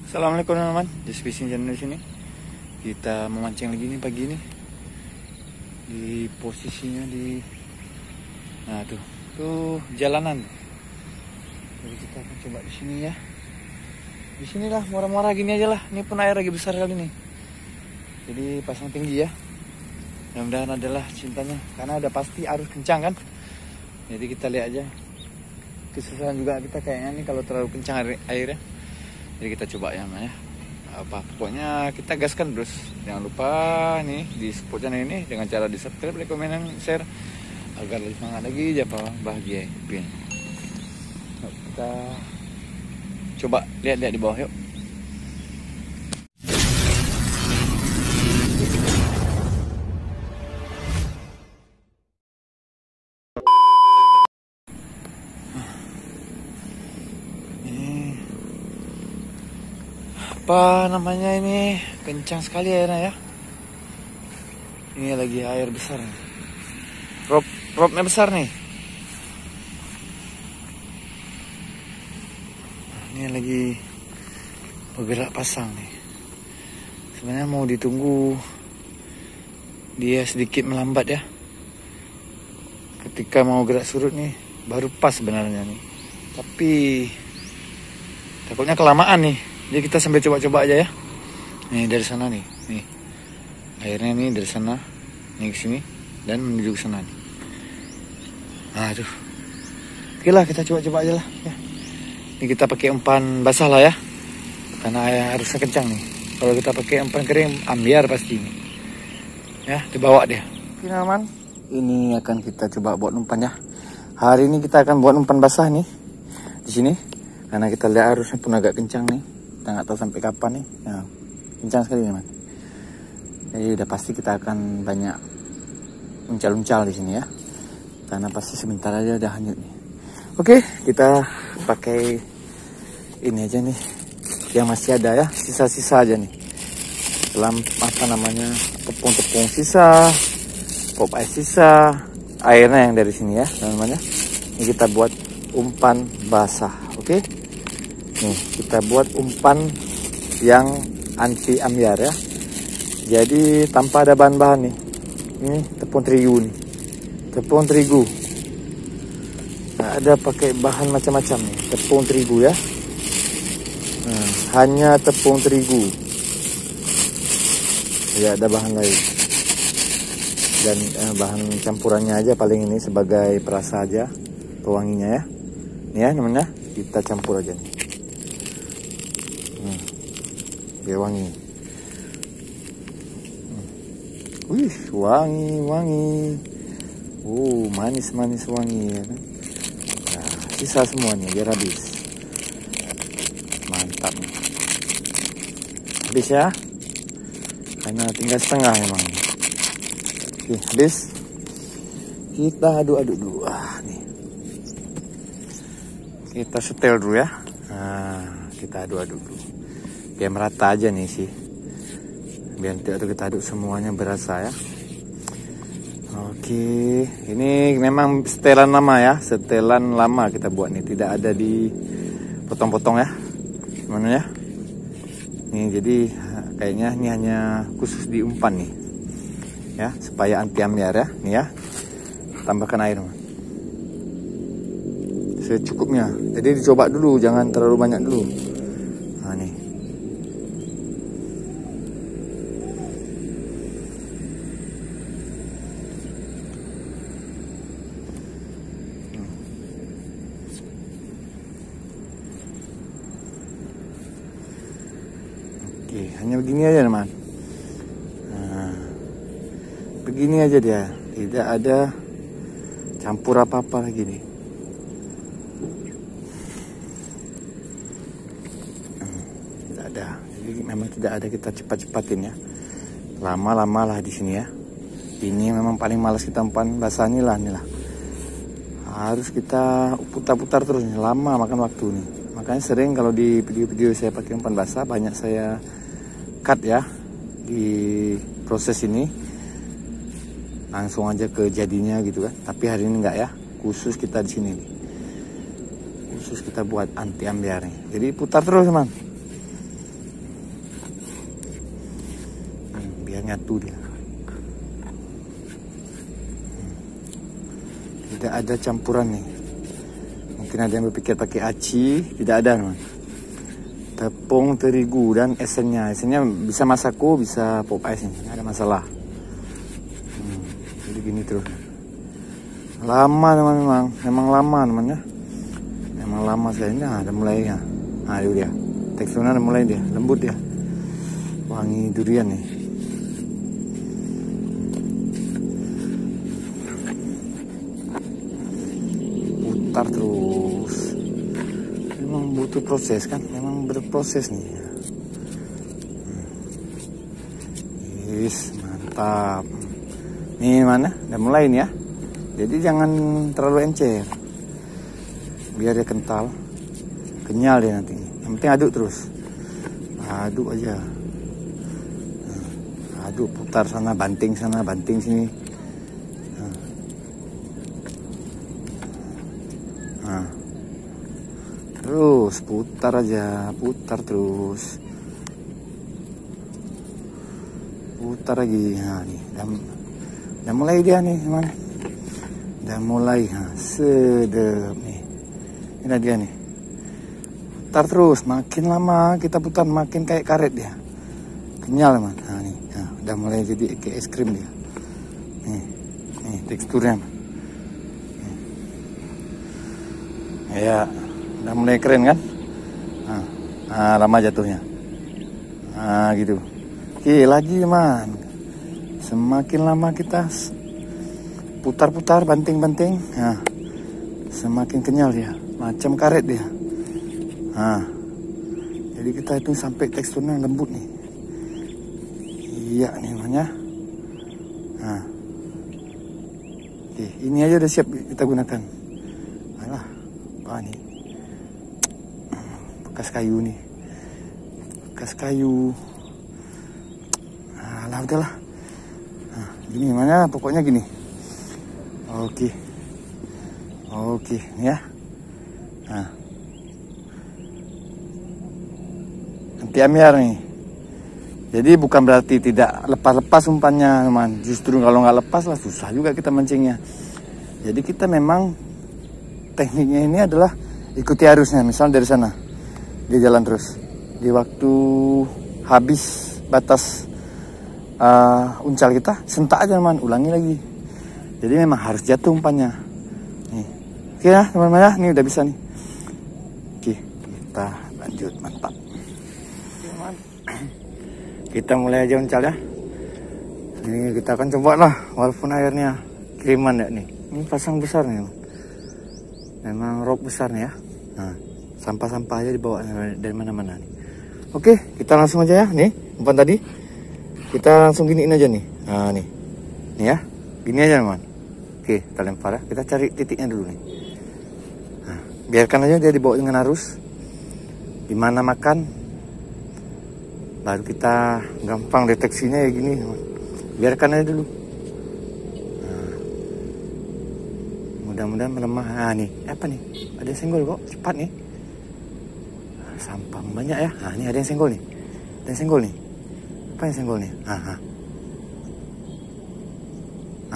Assalamualaikum teman-teman, Just Fishing Channel di sini. Kita memancing lagi nih pagi ini. Di posisinya nah tuh jalanan. Jadi kita akan coba di sini ya. Di sinilah muara-muara gini aja lah. Ini pun air lagi besar kali nih. Jadi pasang tinggi ya. Mudah-mudahan adalah cintanya, karena udah pasti arus kencang kan. Jadi kita lihat aja. Kesusahan juga kita kayaknya nih kalau terlalu kencang airnya. Jadi kita coba ya namanya. Pokoknya kita gaskan terus. Jangan lupa nih di support channel ini dengan cara di subscribe, like, komen, dan share agar lebih semangat lagi japa bahagia. Yuk, kita coba lihat-lihat di bawah yuk. Apa namanya ini, kencang sekali airnya ya. Ini lagi air besar nih. Ropnya besar nih. Ini lagi bergerak pasang nih. Sebenarnya mau ditunggu dia sedikit melambat ya. Ketika mau gerak surut nih baru pas sebenarnya nih. Tapi takutnya kelamaan nih. Jadi kita sambil coba-coba aja ya. Nih dari sana nih. Nih. Airnya nih dari sana nih ke sini dan menuju ke sana nih. Aduh. Oke lah, kita coba-coba aja lah ya. Ini kita pakai umpan basah lah ya. Karena air harusnya kencang nih. Kalau kita pakai umpan kering ambiar pasti nih. Ya, dibawa dia. Oke teman. Ini akan kita coba buat umpan ya. Hari ini kita akan buat umpan basah nih. Di sini. Karena kita lihat arusnya pun agak kencang nih. Kita nggak tahu sampai kapan nih. Nah, kencang sekali teman. Jadi udah pasti kita akan banyak uncal-uncal di sini ya. Karena pasti sebentar aja udah hanyut nih. Oke, kita pakai ini aja nih. Yang masih ada ya, sisa-sisa aja nih. Apa namanya? Tepung-tepung sisa, pop ice sisa, airnya yang dari sini ya, teman-teman ya. Ini kita buat umpan basah, oke? Nih, kita buat umpan yang anti ambiar ya. Jadi tanpa ada bahan-bahan nih. Ini tepung terigu nih. Tepung terigu. Nah, ada pakai bahan macam-macam nih. Tepung terigu ya. Nah, hanya tepung terigu. Tidak ada bahan lain. Dan bahan campurannya aja paling ini sebagai perasa aja. Pewanginya ya. Nih ya namanya. Kita campur aja nih. Biar wangi. Wih, wangi. Manis wangi ya kan. Nah, sisa semua nih biar habis. Mantap nih. Habis ya. Karena tinggal setengah emang. Oke, habis. Kita aduk-aduk dulu. Nih. Kita setel dulu ya. Nah, kita aduk-aduk dulu. Biar merata aja nih sih. Biar nanti kita aduk semuanya berasa ya. Oke, ini memang setelan lama ya. Setelan lama kita buat nih. Tidak ada di potong-potong ya. Gimana ya? Nih jadi kayaknya ini hanya khusus di umpan nih. Ya, supaya anti ambiar ya. Nih ya. Tambahkan air. Secukupnya. Jadi dicoba dulu, jangan terlalu banyak dulu. Nah nih. Oke, hanya begini aja teman. Nah, begini aja dia, tidak ada campur apa-apa lagi nih. Tidak ada, jadi memang tidak ada, kita cepat-cepatin ya. Lama-lama lah di sini ya. Ini memang paling malas kita umpan basah nih lah. Harus kita putar-putar terus nih, lama makan waktu nih. Makanya sering kalau di video-video saya pakai umpan basah banyak saya cut ya di proses ini, langsung aja ke jadinya gitu kan. Tapi hari ini enggak ya, khusus kita di sini nih. Khusus kita buat anti ambiar nih. Jadi putar terus teman. biar nyatu dia. Tidak ada campuran nih. Mungkin ada yang berpikir pakai aci, tidak ada teman. Tepung terigu dan esennya bisa masako, bisa pop ice nih, nggak ada masalah. Jadi gini terus. Lama teman, memang lama temannya. Memang lama sekali. Nah, ada mulainya. Nah, itu dia. Teksturnya udah mulai dia, lembut dia. Wangi durian nih. Putar terus. Memang butuh proses kan? Memang berproses nih. Yes, mantap. Nih mana? Udah mulai nih ya. Jadi jangan terlalu encer. Biar dia kental. Kenyal dia nanti. Yang penting aduk terus. Aduk aja. Aduk, putar sana, banting sini. Nah. Terus putar aja, putar terus. Putar lagi. Nah, nih. Udah mulai dia nih, teman. Udah mulai. Nah, sedep nih. Ini dia nih. Putar terus, makin lama kita putar makin kayak karet dia. Kenyal teman. Nah, nih. Nah, udah mulai jadi kayak es krim dia. Nih teksturnya. Ya, udah mulai keren kan? Nah, lama jatuhnya. Nah, gitu. Oke, lagi teman. Semakin lama kita putar-putar, banting-banting, nah, semakin kenyal dia, macam karet dia. Nah, jadi kita itu sampai teksturnya lembut nih. Iya nih namanya. Nah, oke, ini aja udah siap kita gunakan. Alah, apa nih? Bekas kayu nih, bekas kayu. Alah, udahlah. Nah, gini mana? Pokoknya gini. Oke, nih ya. Nah, anti amiar nih. Jadi bukan berarti tidak lepas-lepas umpannya, teman. Justru kalau nggak lepas lah susah juga kita mancingnya. Jadi kita memang tekniknya ini adalah ikuti arusnya. Misal dari sana, dia jalan terus. Di waktu habis batas uncal kita, sentak aja teman, ulangi lagi. Jadi memang harus jatuh umpannya. Nih, oke ya teman-teman ya, ini udah bisa nih. Oke, kita lanjut, mantap. Teman, kita mulai aja uncal ya. Ini kita akan coba lah, walaupun airnya kiriman ya nih. Ini pasang besar nih, memang rock besar nih ya. Nah, sampah-sampah aja dibawa dari mana-mana nih. Oke, kita langsung aja ya, nih umpan tadi. Kita langsung giniin aja nih. Nah, nih ya, gini aja teman. Oke, kita lempar ya. Kita cari titiknya dulu nih. Nah, biarkan aja dia dibawa dengan arus. Dimana makan, baru kita gampang deteksinya ya gini. Biarkan aja dulu. Nah, mudah-mudahan melemah. Nah, nih, apa nih? Ada yang senggol kok, cepat nih. Nah, sampah banyak ya. Nah, ini ada yang senggol nih. Ada yang senggol nih. Apa yang senggol nih? Nah,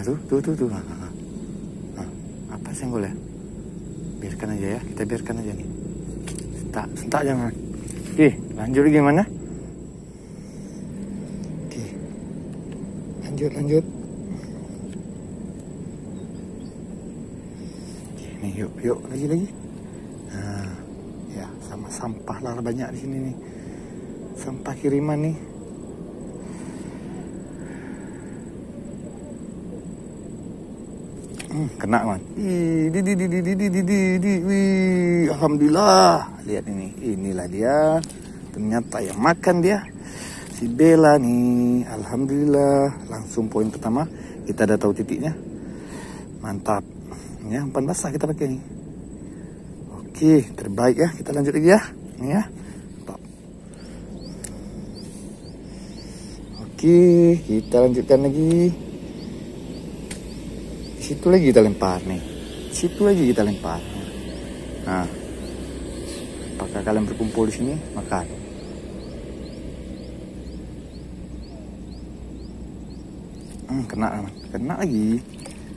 tuh. Nah, apa senggol ya? Biarkan aja ya, kita biarkan aja nih. Sentak jangan. Oke, lanjut gimana? Oke, lanjut. Oke, nih yuk lagi. Nah, ya sama sampah lah banyak di sini nih. Sampah kiriman nih. Kena man. Wih, alhamdulillah. Lihat ini, inilah dia. Ternyata yang makan dia si Bella nih. Alhamdulillah. Langsung poin pertama. Kita udah tahu titiknya. Mantap. Ya, umpan basah kita pakai nih. Oke, terbaik ya. Kita lanjut lagi ya. Ini ya. Mantap. Oke, kita lanjutkan lagi. Situ lagi kita lempar nih. Situ lagi kita lempar. Nah, apakah kalian berkumpul di sini makan?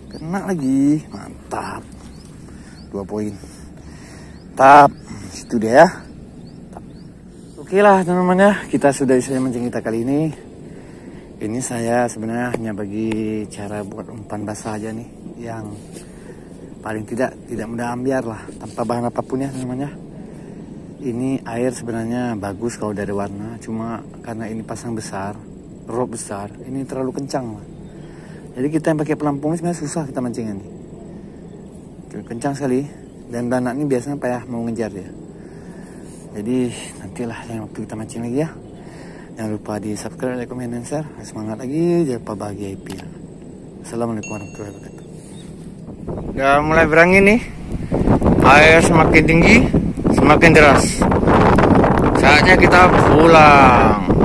Kena lagi, mantap. 2 poin. Tap, situ dia ya. Oke lah teman-teman ya, kita sudah selesai mancing kita kali ini. Ini saya sebenarnya hanya bagi cara buat umpan basah aja nih, yang paling tidak mudah ambiar lah, tanpa bahan apapun ya teman-teman ya. Ini air sebenarnya bagus kalau dari warna, cuma karena ini pasang besar, rod besar, ini terlalu kencang lah. Jadi kita yang pakai pelampung ini sebenarnya susah kita mancingnya nih. Kencang sekali, dan beranak ini biasanya payah mau ngejar dia. Jadi nantilah yang waktu kita mancing lagi ya. Jangan lupa di subscribe, like, komen, dan share. Semangat lagi, jangan lupa bahagia happy. Assalamualaikum warahmatullahi wabarakatuh. Udah mulai berangin nih. Air semakin tinggi, semakin deras. Saatnya kita pulang.